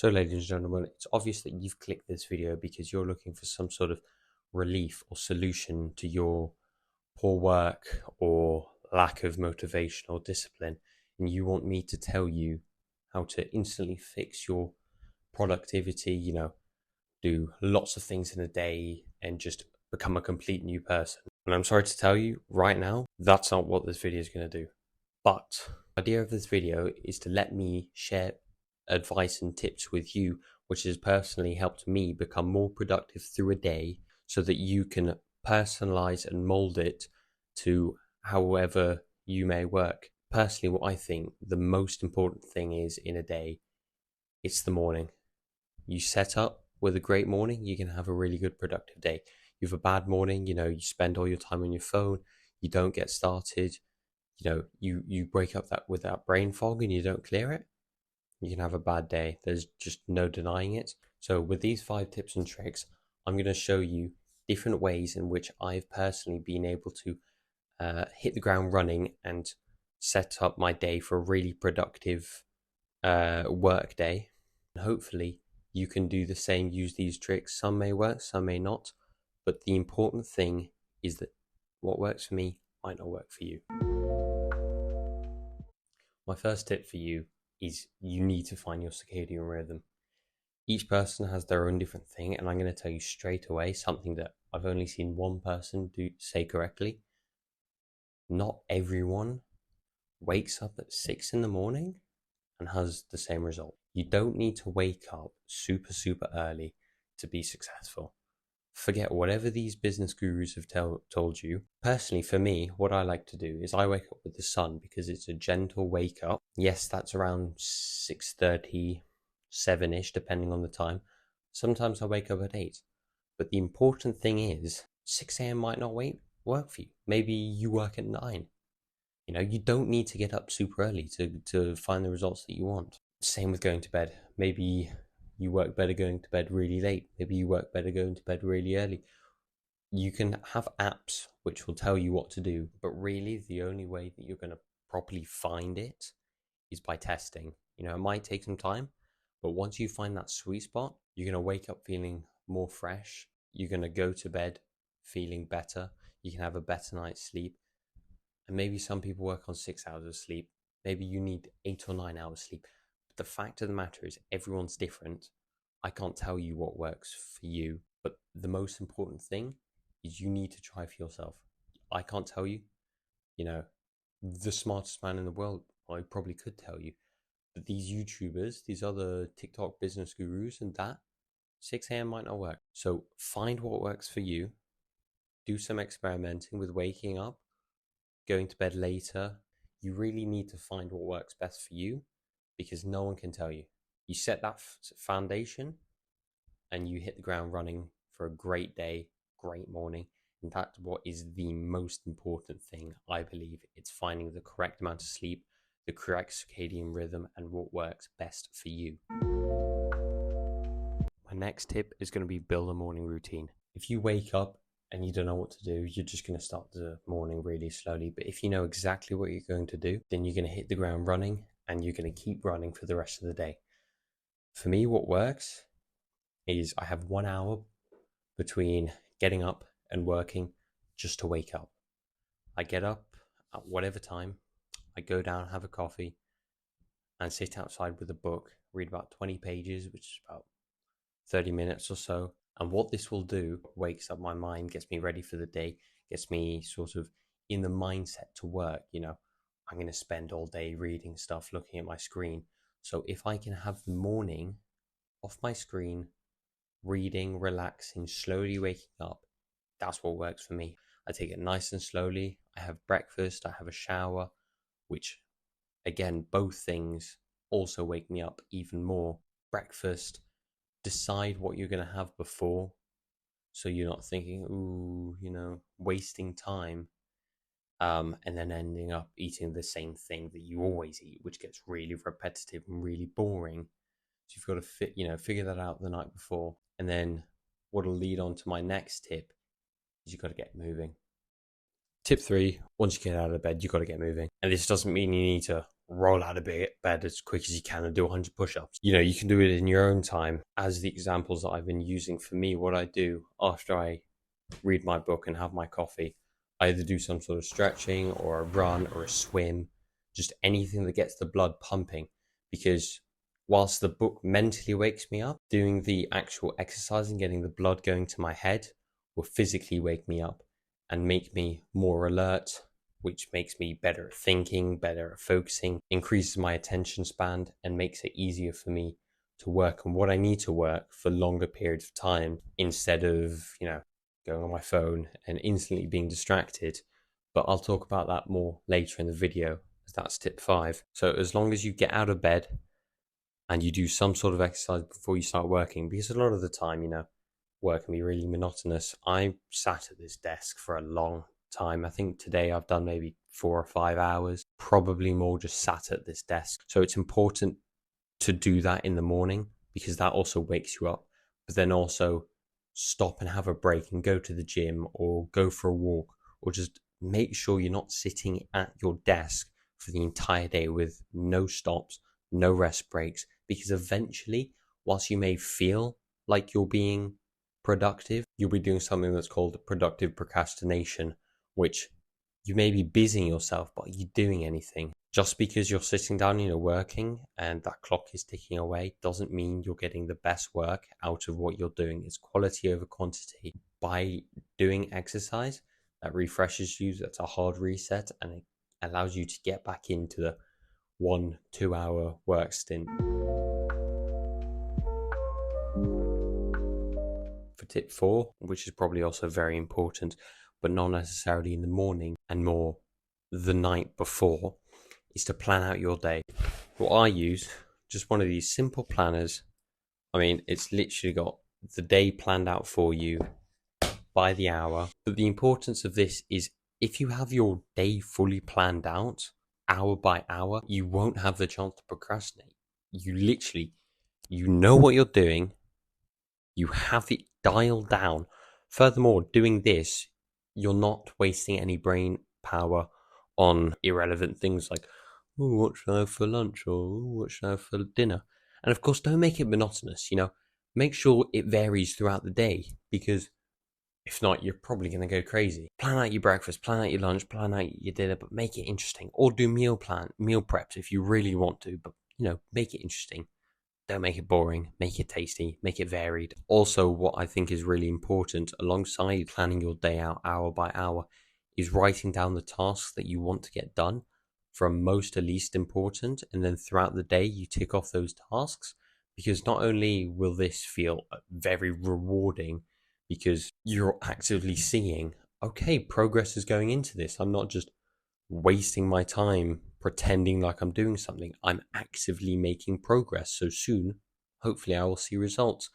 So, ladies and gentlemen, it's obvious that you've clicked this video because you're looking for some sort of relief or solution to your poor work or lack of motivation or discipline. And you want me to tell you how to instantly fix your productivity, do lots of things in a day and just become a complete new person. And I'm sorry to tell you right now, that's not what this video is going to do. But the idea of this video is to let me share advice and tips with you, which has personally helped me become more productive through a day so that you can personalize and mold it to however you may work. Personally, what I think the most important thing is in a day, it's the morning. You set up with a great morning, you can have a really good productive day. You have a bad morning, you spend all your time on your phone, you don't get started, you break up with that brain fog and you don't clear it, you can have a bad day. There's just no denying it. So with these 5 tips and tricks, I'm going to show you different ways in which I've personally been able to hit the ground running and set up my day for a really productive work day. And hopefully you can do the same, use these tricks. Some may work, some may not. But the important thing is that what works for me might not work for you. My first tip for you is you need to find your circadian rhythm. Each person has their own different thing, and I'm going to tell you straight away something that I've only seen one person say correctly. Not everyone wakes up at 6 in the morning and has the same result. You don't need to wake up super early to be successful. Forget whatever these business gurus have told you. Personally, for me, what I like to do is I wake up with the sun because it's a gentle wake up. Yes, that's around 6:30, 7-ish, depending on the time. Sometimes I wake up at 8. But the important thing is 6 a.m. might not work for you. Maybe you work at 9. You don't need to get up super early to find the results that you want. Same with going to bed. Maybe you work better going to bed really late. Maybe you work better going to bed really early. You can have apps which will tell you what to do, but really the only way that you're going to properly find it is by testing. It might take some time, but once you find that sweet spot, you're going to wake up feeling more fresh. You're going to go to bed feeling better. You can have a better night's sleep. And maybe some people work on 6 hours of sleep. Maybe you need 8 or 9 hours sleep. But the fact of the matter is everyone's different. I can't tell you what works for you, but the most important thing is you need to try for yourself. I can't tell you, the smartest man in the world, I probably could tell you, but these YouTubers, these other TikTok business gurus and that, 6 a.m. might not work. So find what works for you. Do some experimenting with waking up, going to bed later. You really need to find what works best for you because no one can tell you. You set that foundation and you hit the ground running for a great day, great morning. And that's what is the most important thing, I believe. It's finding the correct amount of sleep, the correct circadian rhythm, and what works best for you. My next tip is going to be build a morning routine. If you wake up and you don't know what to do, you're just going to start the morning really slowly. But if you know exactly what you're going to do, then you're going to hit the ground running and you're going to keep running for the rest of the day. For me, what works is I have 1 hour between getting up and working just to wake up. I get up at whatever time, I go down, have a coffee, and sit outside with a book, read about 20 pages, which is about 30 minutes or so. And what this will do, wakes up my mind, gets me ready for the day, gets me sort of in the mindset to work. I'm going to spend all day reading stuff, looking at my screen. So if I can have the morning off my screen, reading, relaxing, slowly waking up, that's what works for me. I take it nice and slowly. I have breakfast, I have a shower, which again, both things also wake me up even more. Breakfast, decide what you're going to have before so you're not thinking, wasting time and then ending up eating the same thing that you always eat, which gets really repetitive and really boring. So you've got to figure that out the night before. And then what'll lead on to my next tip is you've got to get moving. Tip 3, once you get out of bed, you've got to get moving. And this doesn't mean you need to roll out of bed as quick as you can and do 100 push-ups. You can do it in your own time. As the examples that I've been using for me, what I do after I read my book and have my coffee, I either do some sort of stretching or a run or a swim, just anything that gets the blood pumping. Because whilst the book mentally wakes me up, doing the actual exercise and getting the blood going to my head will physically wake me up and make me more alert, which makes me better at thinking, better at focusing, increases my attention span, and makes it easier for me to work on what I need to work for longer periods of time instead of, going on my phone and instantly being distracted. But I'll talk about that more later in the video, as that's tip 5. So as long as you get out of bed and you do some sort of exercise before you start working, because a lot of the time, work can be really monotonous. I sat at this desk for a long time. I think today I've done maybe 4 or 5 hours, probably more, just sat at this desk. So it's important to do that in the morning because that also wakes you up, but then also stop and have a break and go to the gym or go for a walk, or just make sure you're not sitting at your desk for the entire day with no stops, no rest breaks, because eventually, whilst you may feel like you're being productive, you'll be doing something that's called productive procrastination, which you may be busying yourself, but are you doing anything? Just because you're sitting down, working and that clock is ticking away doesn't mean you're getting the best work out of what you're doing. It's quality over quantity. By doing exercise, that refreshes you, that's a hard reset, and it allows you to get back into the 1-2 hour work stint. For tip 4, which is probably also very important, but not necessarily in the morning and more the night before, is to plan out your day. What I use, just one of these simple planners. I mean, it's literally got the day planned out for you by the hour. But the importance of this is if you have your day fully planned out, hour by hour, you won't have the chance to procrastinate. You know what you're doing. You have it dialed down. Furthermore, doing this, you're not wasting any brain power on irrelevant things like, oh, what should I have for lunch, or what should I have for dinner? And of course, don't make it monotonous, Make sure it varies throughout the day, because if not, you're probably going to go crazy. Plan out your breakfast, plan out your lunch, plan out your dinner, but make it interesting. Or do meal preps if you really want to, but, make it interesting. Don't make it boring, make it tasty, make it varied. Also, what I think is really important alongside planning your day out hour by hour is writing down the tasks that you want to get done from most to least important. And then throughout the day, you tick off those tasks, because not only will this feel very rewarding because you're actively seeing, okay, progress is going into this. I'm not just wasting my time pretending like I'm doing something. I'm actively making progress. So soon, hopefully, I will see results.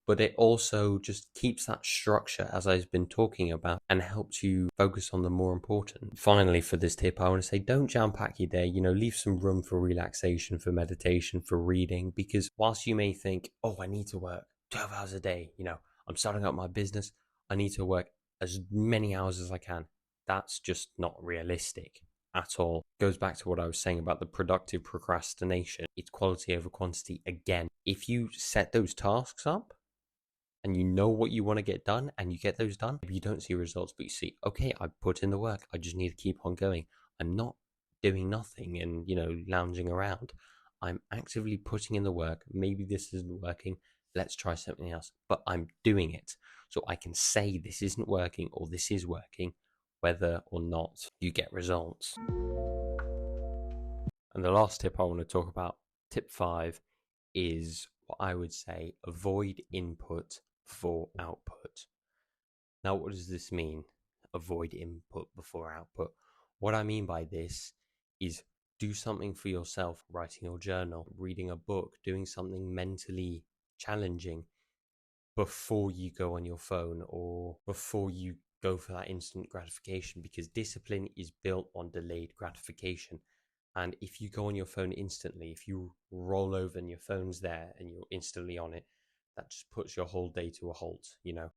But it also just keeps that structure, as I've been talking about, and helps you focus on the more important. Finally, for this tip, I want to say don't jam pack your day. Leave some room for relaxation, for meditation, for reading, because whilst you may think, oh, I need to work 12 hours a day, I'm starting up my business, I need to work as many hours as I can. That's just not realistic at all. It goes back to what I was saying about the productive procrastination. It's quality over quantity again. If you set those tasks up and you know what you want to get done and you get those done, you don't see results, but you see, okay, I put in the work. I just need to keep on going. I'm not doing nothing and, lounging around. I'm actively putting in the work. Maybe this isn't working. Let's try something else. But I'm doing it. So I can say this isn't working or this is working, whether or not you get results. And the last tip I want to talk about, tip 5, is what I would say avoid input before output. Now, what does this mean? Avoid input before output. What I mean by this is do something for yourself, writing your journal, reading a book, doing something mentally challenging before you go on your phone or before you go for that instant gratification, because discipline is built on delayed gratification. And if you go on your phone instantly, if you roll over and your phone's there and you're instantly on it, that just puts your whole day to a halt.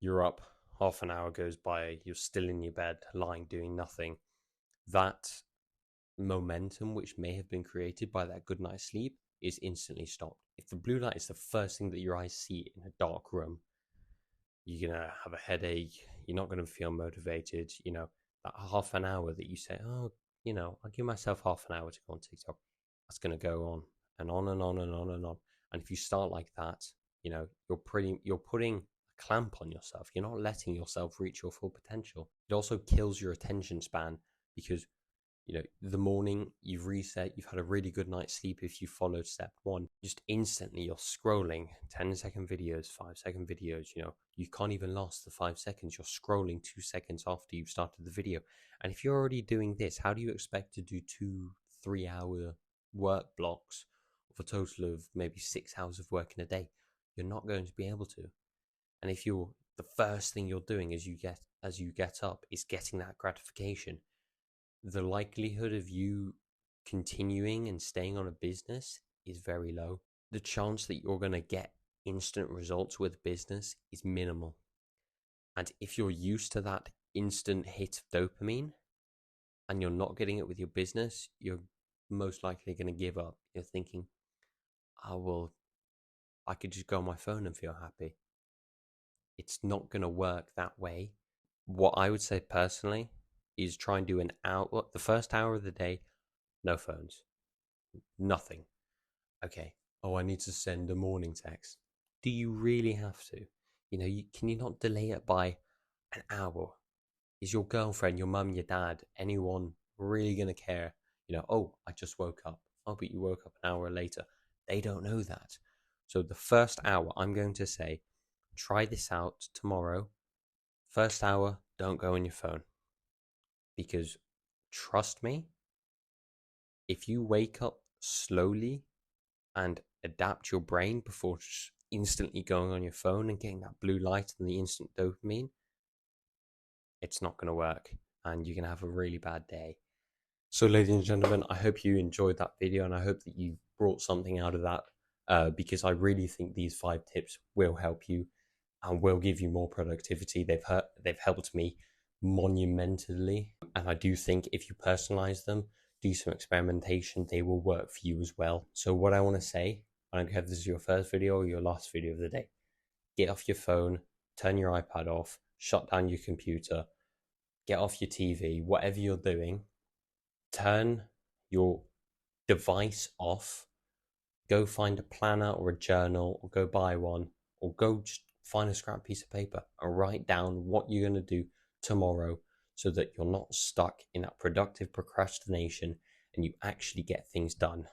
You're up, half an hour goes by, you're still in your bed, lying, doing nothing. That momentum which may have been created by that good night's sleep is instantly stopped. If the blue light is the first thing that your eyes see in a dark room, you're going to have a headache. You're not going to feel motivated. That half an hour that you say, oh, I'll give myself half an hour to go on TikTok. That's going to go on and on and on and on and on. And if you start like that, you're putting a clamp on yourself. You're not letting yourself reach your full potential. It also kills your attention span because the morning you've reset, you've had a really good night's sleep. If you followed step one, just instantly you're scrolling 10-second videos, 5-second videos. You can't even last the 5 seconds. You're scrolling 2 seconds after you've started the video. And if you're already doing this, how do you expect to do 2-3 hour work blocks of a total of maybe 6 hours of work in a day? You're not going to be able to. And if the first thing you're doing as you get up is getting that gratification, the likelihood of you continuing and staying on a business is very low. The chance that you're going to get instant results with business is minimal. And if you're used to that instant hit of dopamine and you're not getting it with your business, you're most likely going to give up. You're thinking, oh, well, I could just go on my phone and feel happy. It's not going to work that way. What I would say personally is try and do an hour, the first hour of the day, no phones, nothing. Okay. Oh, I need to send a morning text. Do you really have to? Can you not delay it by an hour? Is your girlfriend, your mum, your dad, anyone really going to care? Oh, I just woke up. Oh, but you woke up an hour later. They don't know that. So the first hour, I'm going to say, try this out tomorrow. First hour, don't go on your phone. Because trust me, if you wake up slowly and adapt your brain before just instantly going on your phone and getting that blue light and the instant dopamine, it's not going to work and you're going to have a really bad day. So, ladies and gentlemen, I hope you enjoyed that video and I hope that you brought something out of that because I really think these 5 tips will help you and will give you more productivity. They've helped me monumentally, and I do think if you personalize them, do some experimentation, they will work for you as well. So what I want to say, I don't care if this is your first video or your last video of the day, get off your phone, turn your iPad off, shut down your computer, get off your TV, whatever you're doing, turn your device off, go find a planner or a journal or go buy one or go just find a scrap piece of paper and write down what you're going to do tomorrow so that you're not stuck in that productive procrastination and you actually get things done.